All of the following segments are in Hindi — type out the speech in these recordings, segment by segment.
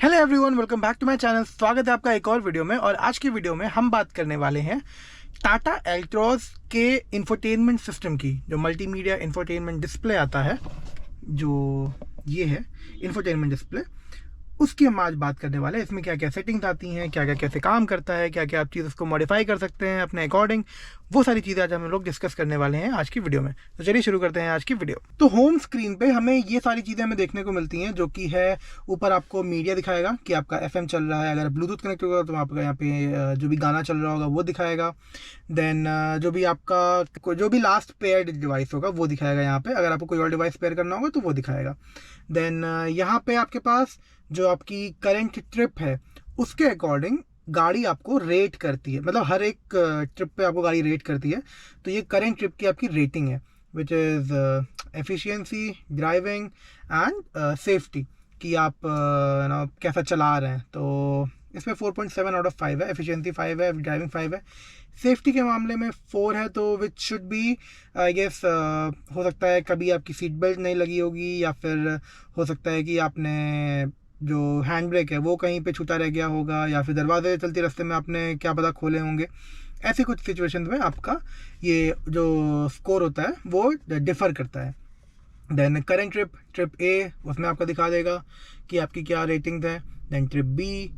Hello everyone, welcome back to my channel. स्वागत है आपका एक और वीडियो में। और आज की वीडियो में हम बात करने वाले हैं टाटा एल्ट्रॉज के इंफोटेनमेंट सिस्टम की। जो मल्टीमीडिया इंफोटेनमेंट डिस्प्ले आता है, जो ये है इंफोटेनमेंट डिस्प्ले, उसकी हम आज बात करने वाले हैं। इसमें क्या क्या सेटिंग्स आती हैं, क्या क्या कैसे काम करता है, क्या क्या आप चीज़ उसको मॉडिफाई कर सकते हैं अपने अकॉर्डिंग, वो सारी चीज़ें आज हम लोग डिस्कस करने वाले हैं आज की वीडियो में। तो चलिए शुरू करते हैं आज की वीडियो। तो होम स्क्रीन पे हमें ये सारी चीज़ें हमें देखने को मिलती हैं, जो कि है ऊपर आपको मीडिया दिखाएगा कि आपका FM चल रहा है। अगर ब्लूटूथ कनेक्ट होगा तो आपका यहाँ पे जो भी गाना चल रहा होगा वो दिखाएगा। देन जो भी लास्ट पेयर्ड डिवाइस होगा वो दिखाएगा यहाँ पे। अगर आपको कोई और डिवाइस पेयर करना होगा तो वो दिखाएगा। देन यहाँ पे आपके पास जो आपकी करंट ट्रिप है उसके अकॉर्डिंग गाड़ी आपको रेट करती है, मतलब हर एक ट्रिप पे आपको गाड़ी रेट करती है। तो ये करंट ट्रिप की आपकी रेटिंग है, which is efficiency, driving and safety, कि आप कैसा चला रहे हैं। तो इसमें 4.7 आउट ऑफ 5 है, एफिशिएंसी 5 है, ड्राइविंग 5 है, सेफ्टी के मामले में 4 है। तो which should be I guess, हो सकता है कभी आपकी सीट बेल्ट नहीं लगी होगी, या फिर हो सकता है कि आपने जो हैंड ब्रेक है वो कहीं पे छूटा रह गया होगा, या फिर दरवाजे चलते रास्ते में आपने क्या पता खोले होंगे। ऐसी कुछ सिचुएशंस में आपका ये जो स्कोर होता है वो डिफ़र करता है। देन करेंट ट्रिप ए, उसमें आपका दिखा देगा कि आपकी क्या रेटिंग्स है। देन ट्रिप बी,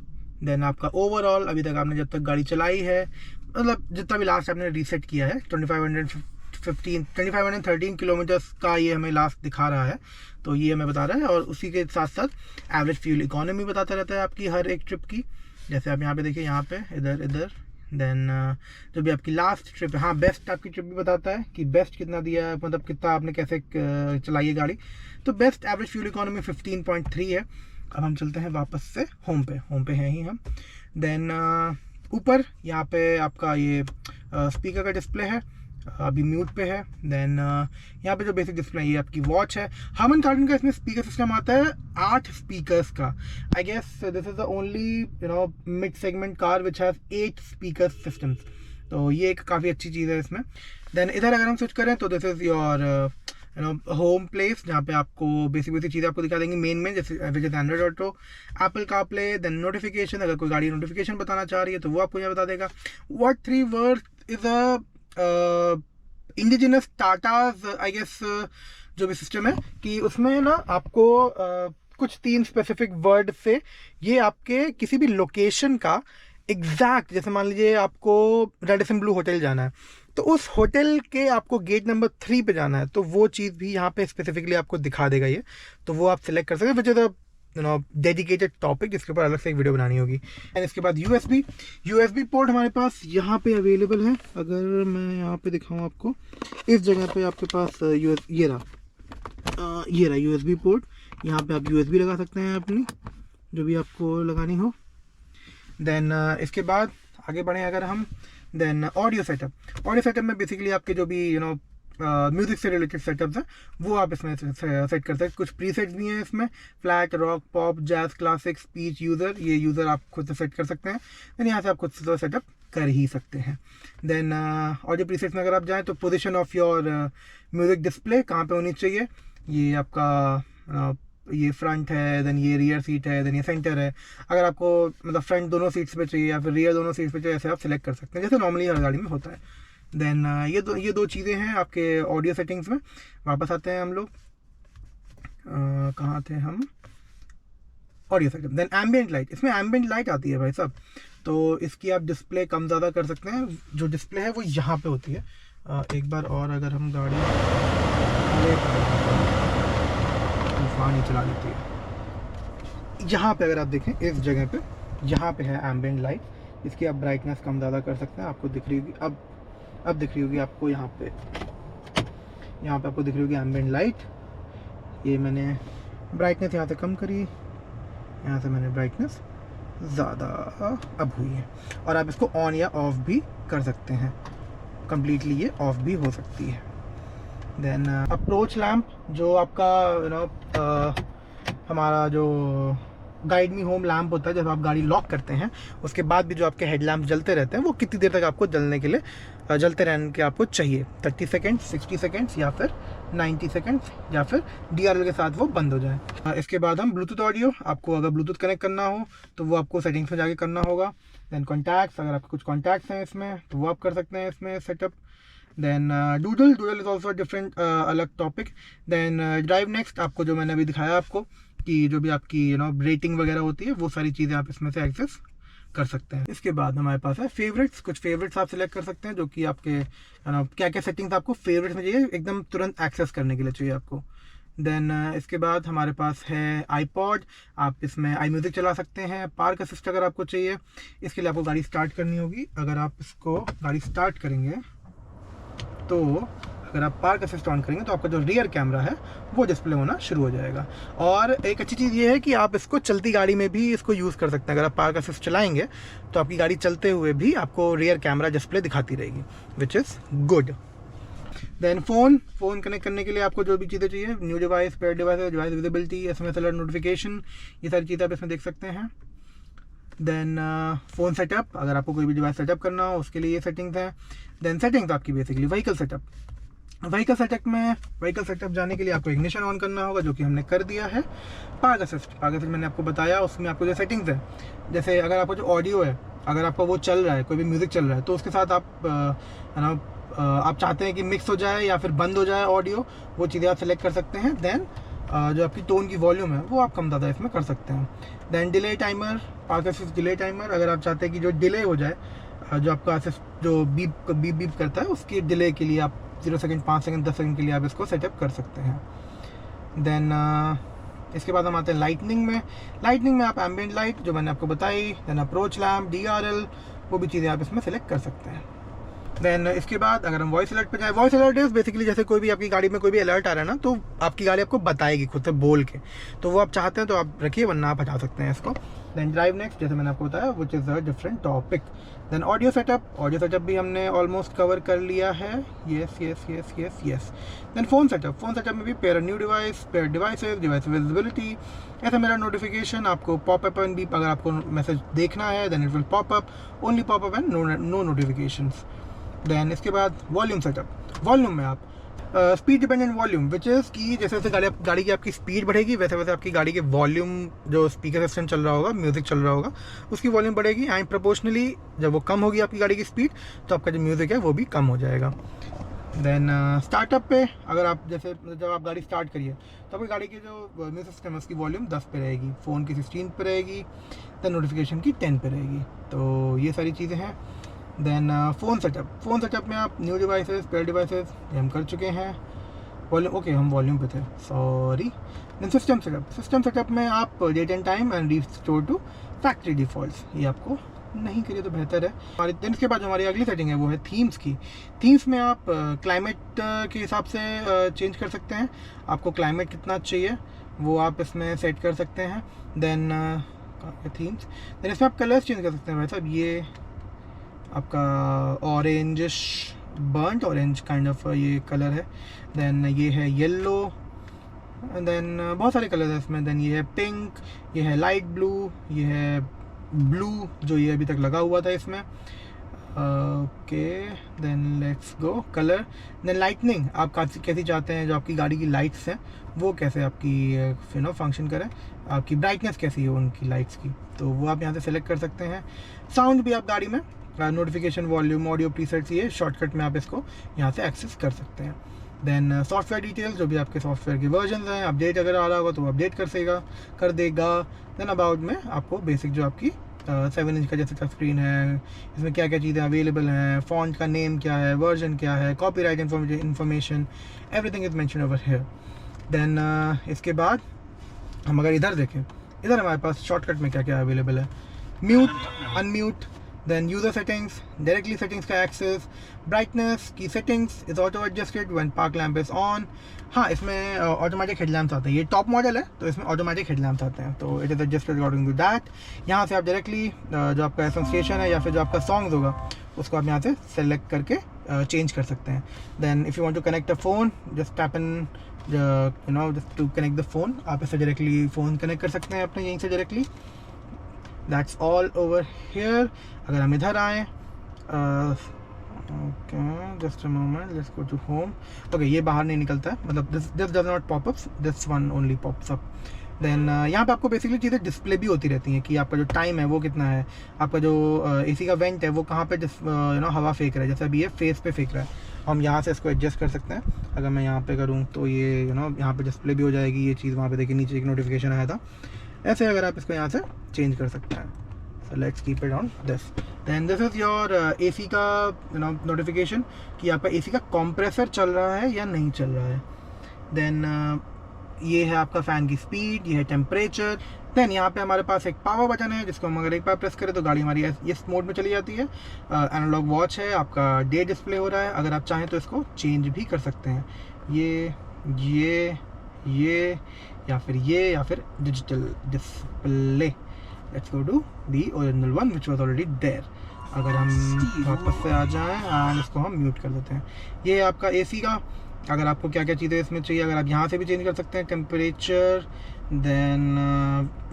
देन आपका ओवरऑल अभी तक आपने जब तक गाड़ी चलाई है, मतलब जितना भी लास्ट आपने रीसेट किया है, 2513 किलोमीटर्स का ये हमें लास्ट दिखा रहा है। तो ये हमें बता रहा है, और उसी के साथ साथ एवरेज फ्यूल इकोनॉमी बताता रहता है आपकी हर एक ट्रिप की। जैसे आप यहाँ पे देखिए, यहाँ पे इधर देन जो भी आपकी लास्ट ट्रिप है, हाँ बेस्ट आपकी ट्रिप भी बताता है कि बेस्ट कितना दिया है, मतलब कितना आपने कैसे चलाई है गाड़ी। तो बेस्ट एवरेज फ्यूल इकोनॉमी 15.3 है। अब हम चलते हैं वापस से होम पे हैं ही हम। देन ऊपर यहाँ पे आपका ये स्पीकर का डिस्प्ले है, अभी म्यूट पे है। देन यहाँ पे जो बेसिक डिस्प्ले है ये आपकी वॉच है। हार्मन कार्डन का इसमें स्पीकर सिस्टम आता है 8 स्पीकर्स का। I guess this is the only mid segment car which has 8 speaker systems. तो ये एक काफ़ी अच्छी चीज़ है इसमें। देन इधर अगर हम स्विच करें तो this is your home place, जहाँ पे आपको बेसिक चीज़ें आपको दिखा देंगी मेन जैसे Android Auto, Apple CarPlay, then notification. अगर कोई गाड़ी नोटिफिकेशन बताना चाह रही है तो वो आपको यहाँ बता देगा। What 3 word is a indigenous Tata's I guess जो भी सिस्टम है, कि उसमें ना आपको कुछ 3 स्पेसिफिक वर्ड से ये आपके किसी भी लोकेशन का एग्जैक्ट, जैसे मान लीजिए आपको रेडिसन ब्लू होटल जाना है, तो उस होटल के आपको गेट नंबर 3 पे जाना है, तो वो चीज़ भी यहाँ पे स्पेसिफिकली आपको दिखा देगा ये। तो वो आप सिलेक्ट कर सकते हैं, विच इज़ डेडिकेटेड टॉपिक, जिसके ऊपर अलग से एक वीडियो बनानी होगी। एंड इसके बाद यूएसबी पोर्ट हमारे पास यहाँ पे अवेलेबल है। अगर मैं यहाँ पे दिखाऊँ आपको, इस जगह पे आपके पास ये रहा यूएसबी पोर्ट। यहाँ पे आप यूएसबी लगा सकते हैं अपनी, जो भी आपको लगानी हो। देन इसके बाद आगे बढ़ें अगर हम, देन ऑडियो सेटअप में बेसिकली आपके जो भी म्यूज़िक से रिलेटेड सेटअप्स हैं वो आप इसमें सेट कर सकते हैं। कुछ प्रीसेट्स भी हैं इसमें, flat, rock, pop, jazz, classic, speech, user आप खुद से सेट कर सकते हैं। देन यहाँ से आप खुद से सेटअप कर ही सकते हैं। देन ऑडियो प्रीसेट्स में अगर आप जाएँ तो position of your music display कहाँ पे होनी चाहिए, ये आपका ये फ्रंट है, देन ये रियर सीट है, देन ये सेंटर है। अगर आपको मतलब फ्रंट दोनों सीट्स पे चाहिए या फिर रियर दोनों सीट्स पे चाहिए, ऐसे आप सिलेक्ट कर सकते हैं, जैसे नॉर्मली हर गाड़ी में होता है। देन ये दो चीज़ें हैं आपके ऑडियो सेटिंग्स में। वापस आते हैं हम लोग, कहाँ थे हम, audio setup. Then ambient light, इसमें एम्बिएंट लाइट आती है भाई साहब, तो इसकी आप डिस्प्ले कम ज़्यादा कर सकते हैं। जो डिस्प्ले है वो यहाँ पे होती है। एक बार और अगर हम गाड़ी तूफान ही चला लेती है, यहाँ पे अगर आप देखें इस जगह पे, यहाँ पे है एम्बिएंट लाइट। इसकी आप ब्राइटनेस कम ज़्यादा कर सकते हैं, आपको दिख रही होगी अब दिख रही होगी आपको यहाँ पे आपको दिख रही होगी एम्बिएंट लाइट। ये मैंने ब्राइटनेस यहाँ से कम करी, यहाँ से मैंने ब्राइटनेस ज़्यादा अब हुई है। और आप इसको ऑन या ऑफ भी कर सकते हैं, कम्प्लीटली ये ऑफ भी हो सकती है। देन अप्रोच लैम्प, जो आपका हमारा जो गाइड मी होम लैम्प होता है, जब आप गाड़ी लॉक करते हैं उसके बाद भी जो आपके हेडलैम्प जलते रहते हैं वो कितनी देर तक आपको जलने के लिए जलते रहने के आपको चाहिए, 30 सेकेंड्स, 60 सेकेंड्स या फिर 90 सेकेंड्स, या फिर DRL के साथ वो बंद हो जाए। इसके बाद हम ब्लूटूथ ऑडियो, आपको अगर ब्लूटूथ कनेक्ट करना हो तो वो आपको सेटिंग्स में जाके करना होगा। देन कॉन्टैक्ट्स, अगर आपके कुछ कॉन्टैक्ट्स हैं इसमें तो वो आप कर सकते हैं इसमें setup. Then doodle is also different अलग टॉपिक। देन ड्राइव नेक्स्ट, आपको जो मैंने अभी दिखाया आपको कि जो भी आपकी रेटिंग वगैरह होती है वो सारी चीज़ें आप इसमें से एक्सेस कर सकते हैं। इसके बाद हमारे पास है फेवरेट्स, कुछ फेवरेट्स आप सिलेक्ट कर सकते हैं जो कि आपके क्या क्या सेटिंग्स आपको फेवरेट्स में चाहिए, एकदम तुरंत एक्सेस करने के लिए चाहिए आपको। देन इसके बाद हमारे पास है iPod, आप इसमें iMusic चला सकते हैं। पार्क असिस्ट अगर आपको चाहिए, इसके लिए आपको गाड़ी स्टार्ट करनी होगी। अगर आप इसको गाड़ी स्टार्ट करेंगे तो अगर आप पार्क असिस्ट ऑन करेंगे तो आपका जो रियर कैमरा है वो डिस्प्ले होना शुरू हो जाएगा। और एक अच्छी चीज़ ये है कि आप इसको चलती गाड़ी में भी इसको यूज़ कर सकते हैं। अगर आप पार्क असिस्ट चलाएंगे तो आपकी गाड़ी चलते हुए भी आपको रियर कैमरा डिस्प्ले दिखाती रहेगी, which is good. Then phone connect करने के लिए आपको जो भी चीज़ें चाहिए, new device, pair device, device visibility, SMS alert, notification, ये सारी चीज़ें आप इसमें देख सकते हैं। देन फ़ोन सेटअप, अगर आपको कोई भी डिवाइस सेटअप करना हो उसके लिए ये सेटिंग्स हैं। देन सेटिंग्स आपकी बेसिकली व्हीकल सेटअप जाने के लिए आपको इग्निशन ऑन करना होगा, जो कि हमने कर दिया है। पार्क असिस्ट मैंने आपको बताया, उसमें आपको जो सेटिंग्स है, जैसे अगर आपको जो ऑडियो है, अगर आपका वो चल रहा है, कोई भी म्यूज़िक चल रहा है तो उसके साथ आप चाहते हैं कि मिक्स हो जाए या फिर बंद हो जाए ऑडियो, वो चीज़ें आप सेलेक्ट कर सकते हैं। देन जो आपकी टोन की वॉल्यूम है वो आप कम ज़्यादा इसमें कर सकते हैं। Then delay timer, park assist delay timer, अगर आप चाहते हैं कि जो डिले हो जाए, जो आपका असिस्ट जो बीप करता है उसकी डिले के लिए आप 0 सेकेंड, 5 सेकेंड, 10 सेकेंड के लिए आप इसको सेटअप कर सकते हैं। देन इसके बाद हम आते हैं लाइटनिंग में आप एम्बिएंट लाइट जो मैंने आपको बताई, देन अप्रोच लैम्प, DRL, वो भी चीज़ें आप इसमें सेलेक्ट कर सकते हैं। देन इसके बाद अगर हम वॉइस अलर्ट पे जाए, वॉइस अलर्ट इज बेसिकली जैसे कोई भी आपकी गाड़ी में कोई भी अलर्ट आ रहा है ना, तो आपकी गाड़ी आपको बताएगी खुद से बोल के, तो वो आप चाहते हैं तो आप रखिए, वरना आप हटा सकते हैं इसको। देन ड्राइव नेक्स्ट, जैसे मैंने आपको बताया, which is a different topic. Then audio setup भी हमने ऑलमोस्ट कवर कर लिया है। येस। देन फ़ोन सेटअप में भी pair new device, pair devices, device visibility, ऐसा मेरा नोटिफिकेशन, आपको पॉपअप एंड बीप, अगर आपको मैसेज देखना है then it will popup, only popup and no notifications. Then इसके बाद वॉल्यूम में आप speed dependent volume, which is कि जैसे जैसे गाड़ी की आपकी स्पीड बढ़ेगी वैसे वैसे आपकी गाड़ी के वॉल्यूम, जो स्पीकर सिस्टम चल रहा होगा, म्यूज़िक चल रहा होगा, उसकी वॉल्यूम बढ़ेगी। एंड प्रोपोर्शनली जब वो कम होगी आपकी गाड़ी की स्पीड तो आपका जो म्यूज़िक है वो भी कम हो जाएगा। देन स्टार्टअप पे, अगर आप जैसे जब आप गाड़ी स्टार्ट करिए तो आपकी गाड़ी की जो म्यूज़िक सिस्टम है उसकी वॉल्यूम 10 पे रहेगी, फ़ोन की 16 पे रहेगी, देन नोटिफिकेशन की 10 पे रहेगी। तो ये सारी चीज़ें हैं। देन फ़ोन सेटअप में आप न्यू डिवाइसेस, पेयर डिवाइसेस, ये हम कर चुके हैं। वॉल्यूम, ओके हम वॉल्यूम पे थे, सॉरी। देन सिस्टम सेटअप में आप date and time and restore to factory defaults, ये आपको नहीं करिए तो बेहतर है हमारी। दिन के बाद जो हमारी अगली सेटिंग है वो है थीम्स की। थीम्स में आप क्लाइमेट के हिसाब से चेंज कर सकते हैं, आपको क्लाइमेट कितना चाहिए वो आप इसमें सेट कर सकते हैं। देन थीम्स, देन इसमें आप कलर्स चेंज कर सकते हैं। भाई साहब ये आपका orangish, burnt orange kind of ये कलर है। देन ये है येलो, देन बहुत सारे कलर हैं इसमें। देन ये है पिंक, ये है लाइट ब्लू, ये है ब्लू जो ये अभी तक लगा हुआ था इसमें। Okay, then let's go colour. Then lightning, आप कैसी चाहते हैं जो आपकी गाड़ी की लाइट्स हैं वो कैसे आपकी फंक्शन करें, आपकी ब्राइटनेस कैसी है उनकी लाइट्स की, तो वो आप यहाँ से सेलेक्ट कर सकते हैं। साउंड भी आप गाड़ी में नोटिफिकेशन, वॉल्यूम, ऑडियो प्रीसेट्स, ये शॉर्टकट में आप इसको यहाँ से एक्सेस कर सकते हैं। देन सॉफ्टवेयर डिटेल्स, जो भी आपके सॉफ्टवेयर के वर्जन हैं, अपडेट अगर आ रहा होगा तो वो अपडेट कर देगा। देन अबाउट में आपको बेसिक जो आपकी 7 इंच का जैसे टच स्क्रीन है, इसमें क्या क्या चीज़ें अवेलेबल हैं, फॉन्ट का नेम क्या है, वर्जन क्या है, copyright information, everything is mention over here. Then इसके बाद हम अगर इधर देखें, इधर हमारे पास शॉर्टकट में क्या क्या अवेलेबल है, mute, unmute, then user settings, directly settings का एक्सेस, ब्राइटनेस की settings is auto adjusted when park lamp is on. हाँ, इसमें ऑटोमेटिक हेडलैम्प्स आते हैं, ये टॉप मॉडल है तो इसमें ऑटोमेटिक हेडलैम्प्स आते हैं, तो it is adjusted according to that. यहाँ से आप डायरेक्टली जो आपका एसोसिएशन है या फिर जो आपका सॉन्ग्स होगा उसको आप यहाँ से सेलेक्ट करके चेंज कर सकते हैं। Then if you want to connect a phone, just tap in you know just to connect the phone, आप इससे डायरेक्टली फ़ोन कनेक्ट कर सकते हैं अपने यहीं से directly. That's all over here. अगर हम इधर आएँ, okay just a moment, let's go to home. Okay, ये बाहर नहीं निकलता है, मतलब this does not pop up, this one only pops up. Then यहाँ पे आपको बेसिकली चीज़ें डिस्प्ले भी होती रहती हैं कि आपका जो टाइम है वो कितना है, आपका जो एसी का वेंट है वो कहाँ पे यू नो हवा फेंक रहा है, जैसे अभी ये फेस पे फेंक रहा है। हम यहाँ से इसको एडजस्ट कर सकते हैं। अगर मैं यहाँ पे करूँ तो ये यू नो यहाँ पे डिस्प्ले भी हो जाएगी ये चीज़। वहाँ पे देखिए नीचे एक नोटिफिकेशन आया था, ऐसे अगर आप इसको यहाँ से चेंज कर सकते हैं। So let's keep it on this. Then this is your AC का यू नो नोटिफिकेशन कि आपका एसी का कंप्रेसर चल रहा है या नहीं चल रहा है। देन ये है आपका फ़ैन की स्पीड, ये है टेम्परेचर। देन यहाँ पे हमारे पास एक पावर बटन है जिसको हम अगर एक बार प्रेस करें तो गाड़ी हमारी इस मोड में चली जाती है। एनालॉग वॉच है, आपका डे डिस्प्ले हो रहा है। अगर आप चाहें तो इसको चेंज भी कर सकते हैं, ये या फिर digital display. Let's go to the original one which was already there. अगर हम वापस से आ जाएँ एंड इसको हम म्यूट कर देते हैं। ये आपका एसी का, अगर आपको क्या क्या चीज़ें इसमें चाहिए, अगर आप यहाँ से भी चेंज कर सकते हैं टेम्परेचर। देन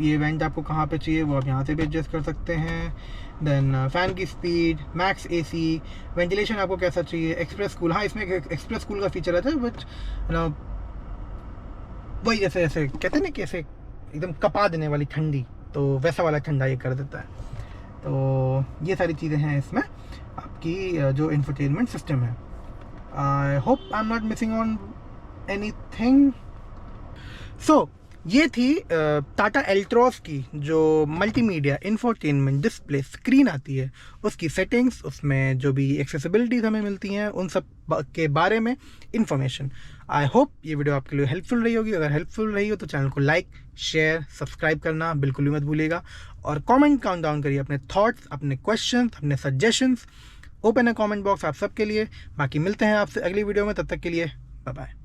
ये वेंट आपको कहाँ पे चाहिए वो आप यहाँ से भी एडजस्ट कर सकते हैं। देन फ़ैन की स्पीड, मैक्स एसी, वेंटिलेशन आपको कैसा चाहिए, एक्सप्रेस कूल। हाँ, इसमें एक एक्सप्रेस कूल का फीचर आता है बट ना वही जैसे ऐसे कहते हैं ना कि ऐसे एकदम कपा देने वाली ठंडी, तो वैसा वाला ठंडा ये कर देता है। तो ये सारी चीज़ें हैं इसमें आपकी जो इंफोटेनमेंट सिस्टम है। I hope I'm not missing on anything. So ये थी टाटा एल्ट्रॉस की जो मल्टीमीडिया इंफोटेनमेंट डिस्प्ले स्क्रीन आती है, उसकी सेटिंग्स, उसमें जो भी एक्सेसिबिलिटीज़ हमें मिलती हैं उन सब के बारे में इंफॉर्मेशन। आई होप ये वीडियो आपके लिए हेल्पफुल रही होगी। अगर हेल्पफुल रही हो तो चैनल को लाइक, शेयर, सब्सक्राइब करना बिल्कुल भी मत भूलिएगा। और कमेंट काउंट डाउन करिए अपने थॉट्स, अपने क्वेश्चंस, अपने सजेशंस। ओपन है कमेंट बॉक्स आप सबके लिए। बाकी मिलते हैं आपसे अगली वीडियो में, तब तक के लिए बाय बाय।